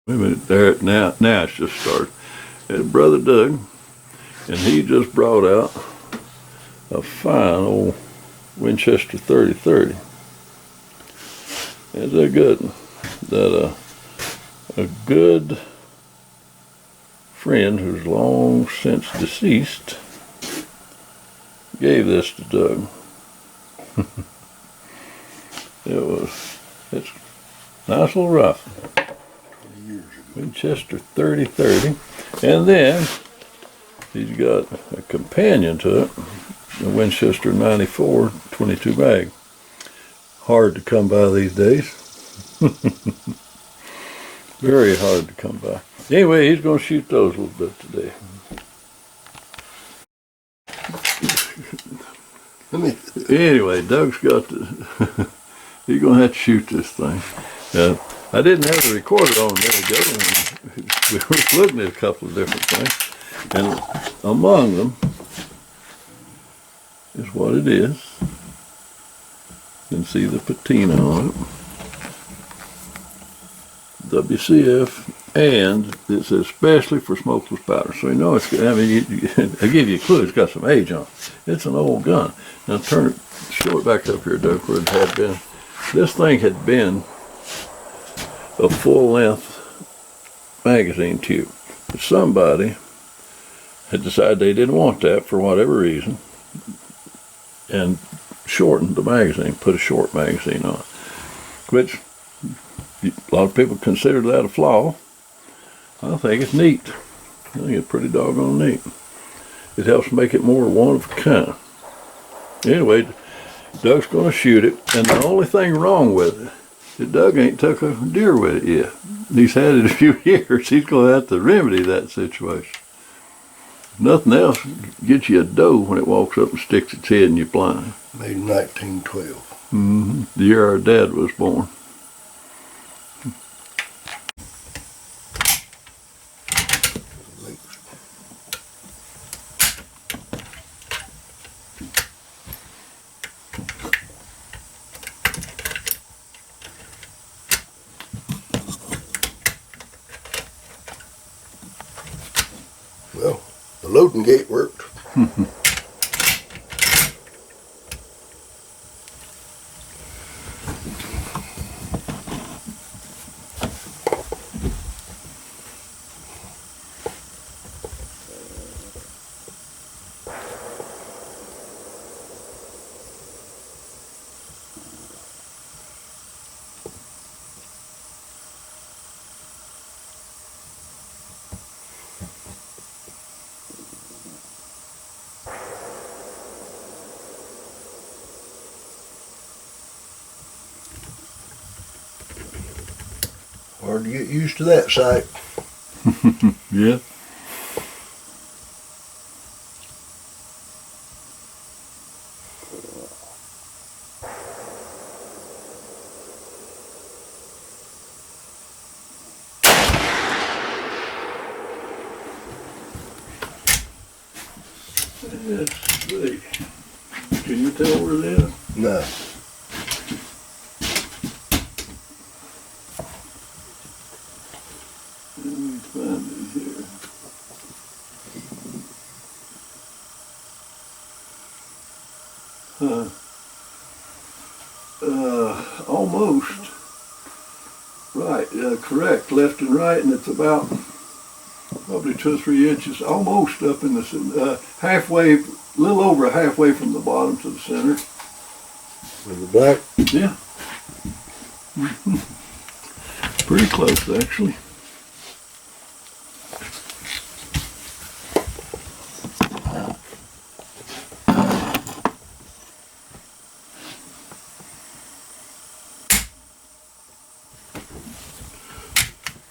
Wait a minute, there now it's just started. And Brother Doug, and he just brought out a fine old Winchester 30-30. It's a good one. That a good friend who's long since deceased gave this to Doug. It's a nice little rifle. Winchester 30-30. And then he's got a companion to it, a Winchester 94 22 mag. Hard to come by these days. Very hard to come by. Anyway, he's going to shoot those a little bit today. Anyway, Doug's got to, he's going to have to shoot this thing. I didn't have the recorder on a minute ago, and we were looking at a couple of different things. And among them is what it is. You can see the patina on it. WCF, and it says especially for smokeless powder. So you know it's, I mean, I give you a clue, it's got some age on it. It's an old gun. Now turn it, show it back up here, Doug, where it had been. This thing had been a full-length magazine tube. But somebody had decided they didn't want that for whatever reason and shortened the magazine, put a short magazine on it, which a lot of people consider that a flaw. I think it's neat. I think it's pretty doggone neat. It helps make it more one of a kind. Anyway, Doug's going to shoot it, and the only thing wrong with it is Doug ain't took a deer with it yet. He's had it a few years. He's going to have to remedy that situation. If nothing else, get you a doe when it walks up and sticks its head in your blind. Made in 1912. Mm-hmm. The year our dad was born. Well, the loading gate worked. Hard to get used to that sight. Yeah. Let's see. Can you tell where it is? No. Let me find it here. Almost. Right, correct, left and right, and it's about probably 2 or 3 inches, almost up in the halfway, a little over halfway from the bottom to the center. With the black? Yeah. Pretty close, actually.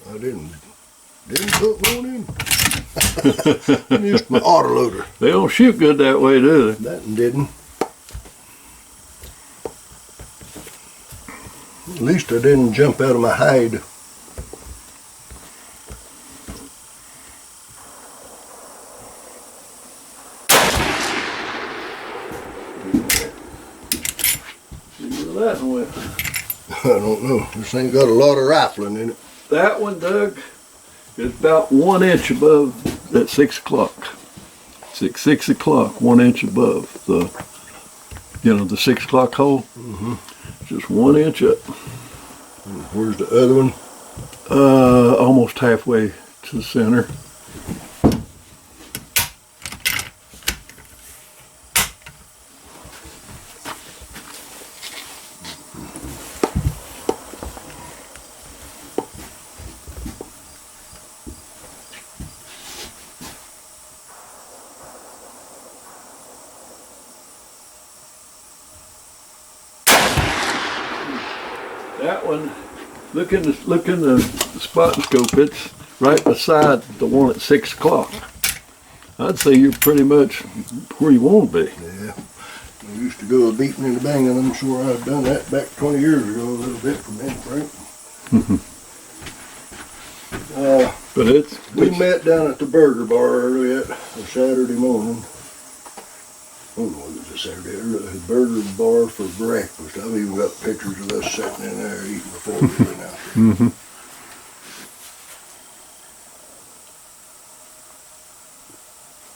I didn't put one in. I used my autoloader. They don't shoot good that way, do they? That one didn't. At least I didn't jump out of my hide. See where that one went. I don't know. This thing got a lot of rifling in it. That one, Doug, is about 1 inch above that 6 o'clock. 6 o'clock, 1 inch above the, the 6 o'clock hole. Mm-hmm. Just 1 inch up. And where's the other one? Almost halfway to the center. That one, look in the spotting scope, it's right beside the one at 6 o'clock. I'd say you're pretty much where you want to be. Yeah. I used to go beating and banging. I'm sure I've done that back 20 years ago, a little bit from then, Frank. But we met down at the burger bar early a Saturday morning. Oh no, it was a Saturday. A burger bar for breakfast. I've even got pictures of us sitting in there eating before we went out there. Mm-hmm.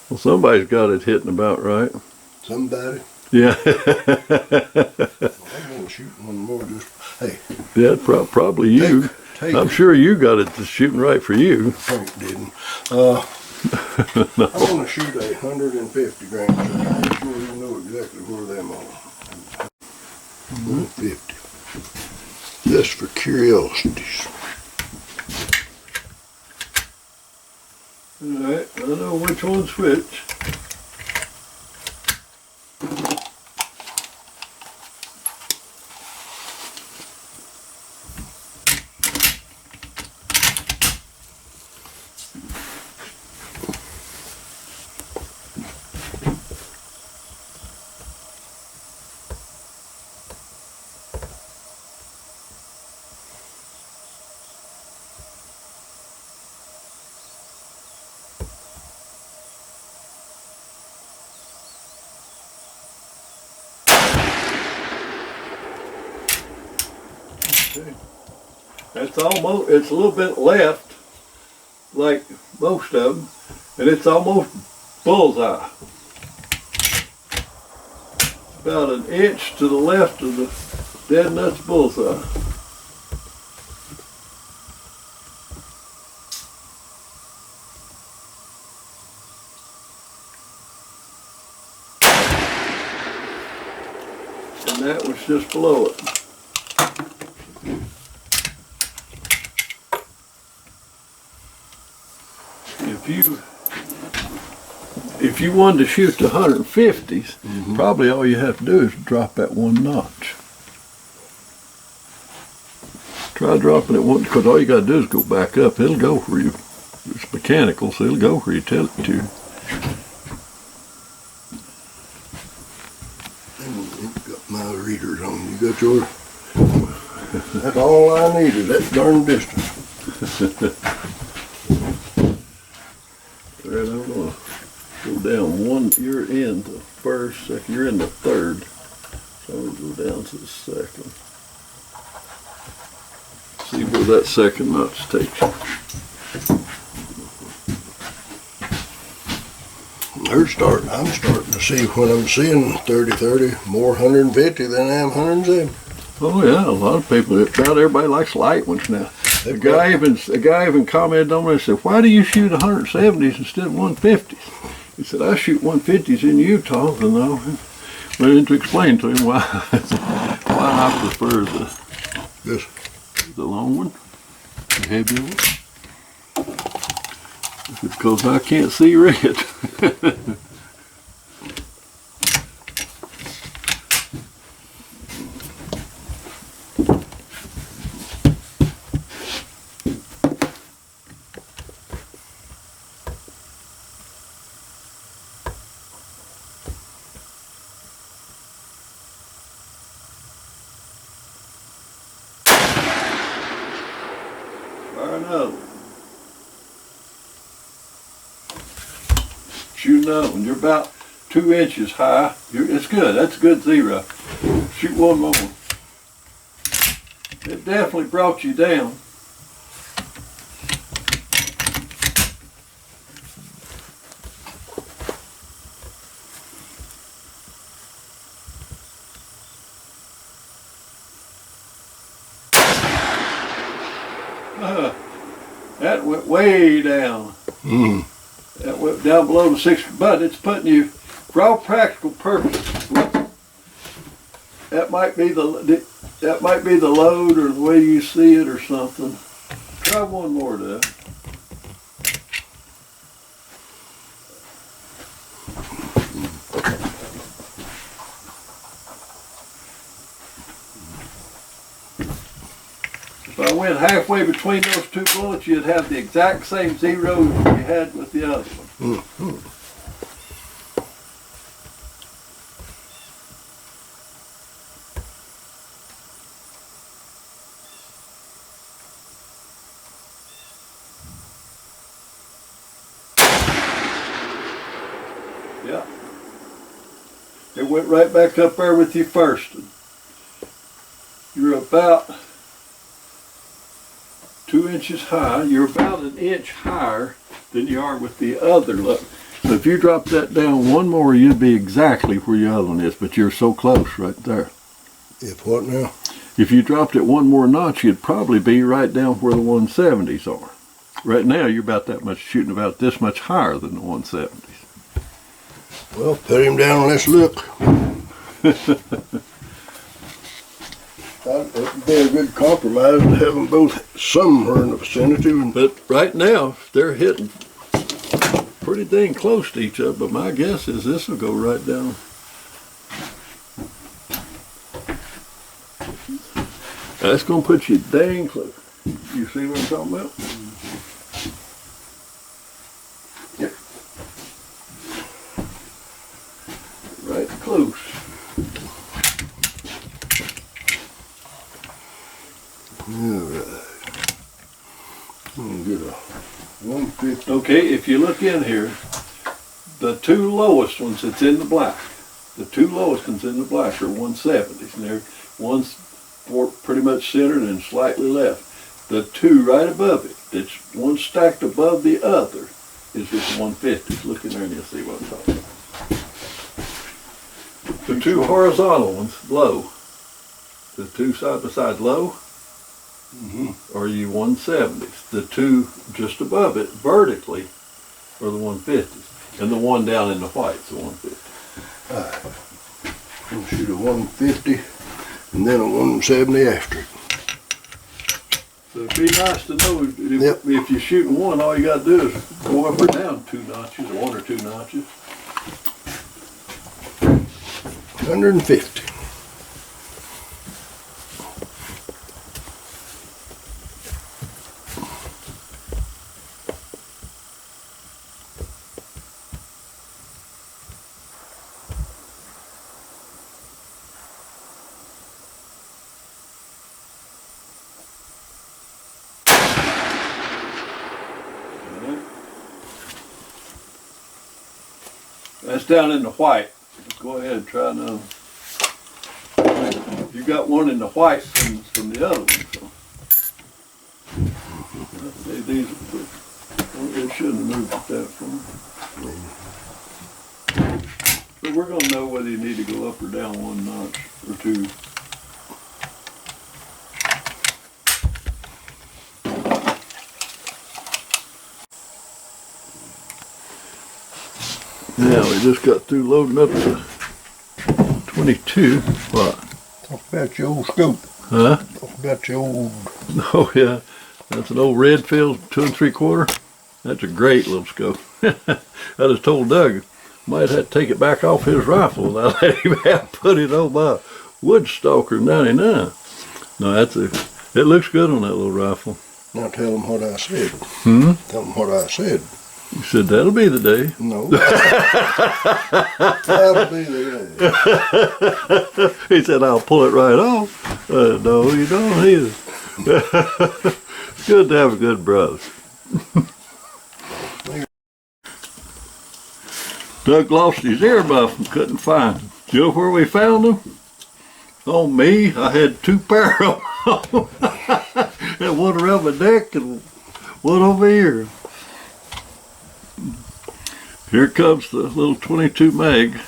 Well, somebody's got it hitting about right. Somebody. Yeah. I'm gonna shoot one more. Just hey. Yeah, probably you. Take I'm sure you got it just shooting right for you. Frank didn't. I'm gonna shoot 150 grams. I'm sure you know exactly where them are. 150. Just for curiosities. All right, I know which one's which. That's almost, it's a little bit left, like most of them, and it's almost bullseye. About an inch to the left of the dead nuts bullseye. And that was just below it. If you wanted to shoot the 150s, probably all you have to do is drop that one notch. Try dropping it one, because all you got to do is go back up. It'll go where you, it's mechanical, so it'll go where you tell it to. I've got my readers on. You got yours? That's all I needed, that darn distance. Alright, I'm going to go down one, you're in the first, second, you're in the third. So I'm going to go down to the second. See where that second notch takes you. I'm starting to see when I'm seeing 30-30 more 150 than I am 170. Oh yeah, a lot of people, about everybody likes light ones now. A guy even commented on it and said, why do you shoot 170s instead of 150s? He said, I shoot 150s in Utah, and I went in to explain to him why I prefer the long one, the heavy one. It's because I can't see red. Fire another one. Shoot another one. You're about 2 inches high. It's good. That's a good zero. Shoot one more. It definitely brought you down. That went way down. That went down below the 6, but it's putting you, for all practical purposes, that might be the load or the way you see it or something. Try one more, Doug. If I went halfway between those two bullets, you'd have the exact same zeros you had with the other one. Yeah. It went right back up there with you first. You're about 2 inches high. You're about an inch higher than you are with the other. Look. So if you drop that down one more, you'd be exactly where your other one is, but you're so close right there. If what now? If you dropped it one more notch, you'd probably be right down where the 170s are. Right now, you're about that much, shooting about this much higher than the 170s. Well, put him down and let's look. That would be a good compromise to have them both somewhere in the vicinity. But right now, they're hitting pretty dang close to each other, but my guess is this will go right down. That's going to put you dang close. You see what I'm talking about? Yep. Right close. Alright. Get a 150. Okay, if you look in here, the two lowest ones that's in the black, the two lowest ones in the black are 170s, and they're one's pretty much centered and slightly left. The two right above it, that's one stacked above the other, is this 150s. Look in there and you'll see what I'm talking about. The two horizontal ones, low. The two side by side low, are you 170s. The two just above it, vertically, are the 150s. And the one down in the white's the 150. Alright. We'll shoot a 150 and then a 170 after it. So it'd be nice to know if you're shooting one, all you got to do is go up or down 2 notches, or 1 or 2 notches. 150. That's down in the white. Go ahead and try now. You got one in the white from the other one. So. I'd say these are pretty, it shouldn't have moved it that far. But we're going to know whether you need to go up or down 1 notch or 2. Now we just got through loading up the 22. What? Talk about your old scope. Huh? Talk about your old. Oh yeah, that's an old Redfield 2 3/4. That's a great little scope. I just told Doug might have to take it back off his rifle and I let him have put it on my Woodstalker 99. No, it looks good on that little rifle. Now tell them what I said. Tell them what I said. You said that'll be the day. No. That'll be the day. He said I'll pull it right off. No, you don't either. It's good to have a good brother. Doug lost his earmuff and couldn't find him. You know where we found him? On me, I had 2 pair of them. And one around my neck and one over here. Here comes the little 22 mag.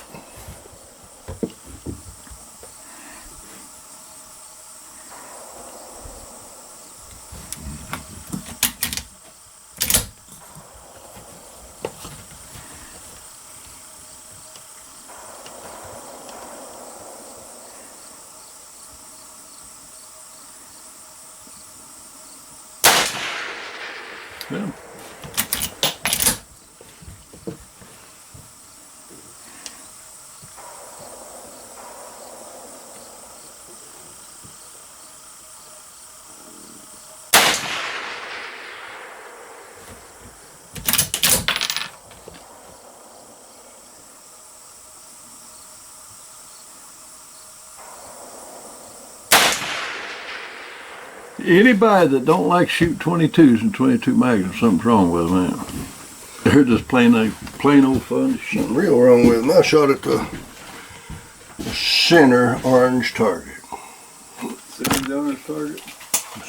Yeah. Anybody that don't like shoot 22s and 22 mags, something's wrong with them, man. They're just plain old fun to shoot. Something real wrong with them. I shot at the center orange target. Center orange target.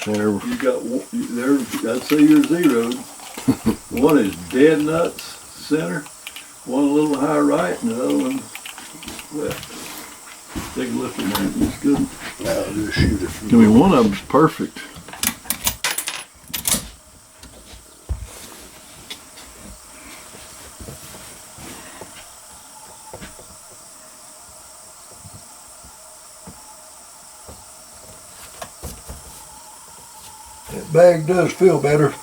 Center. You got one, there. I'd say you're zeroed. One is dead nuts center, one a little high right, and the other one left. Take a look at that. It's good. Now I'll just shoot it. I mean, one of them's perfect. That bag does feel better.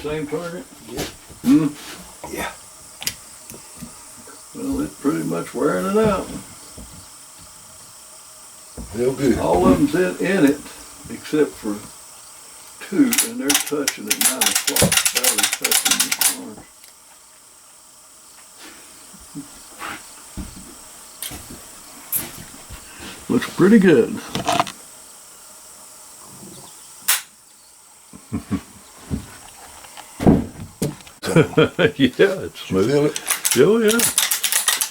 Same target? Yeah. Yeah. Well, it's pretty much wearing it out. Real good. All of them's in it, except for two, and they're touching at 9 o'clock. Barely touching the corners. Looks pretty good. Yeah, it's Feel it? oh yeah.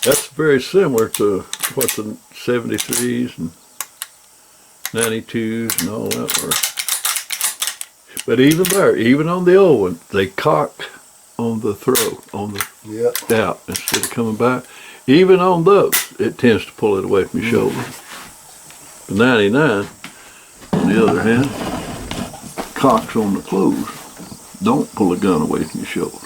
That's very similar to what the 73s and 92s and all that were. But even there, even on the old one, they cock on the throw, on the out instead of coming back. Even on those, it tends to pull it away from your shoulder. The 99, on the other hand, cocks on the close. Don't pull a gun away from your shoulder.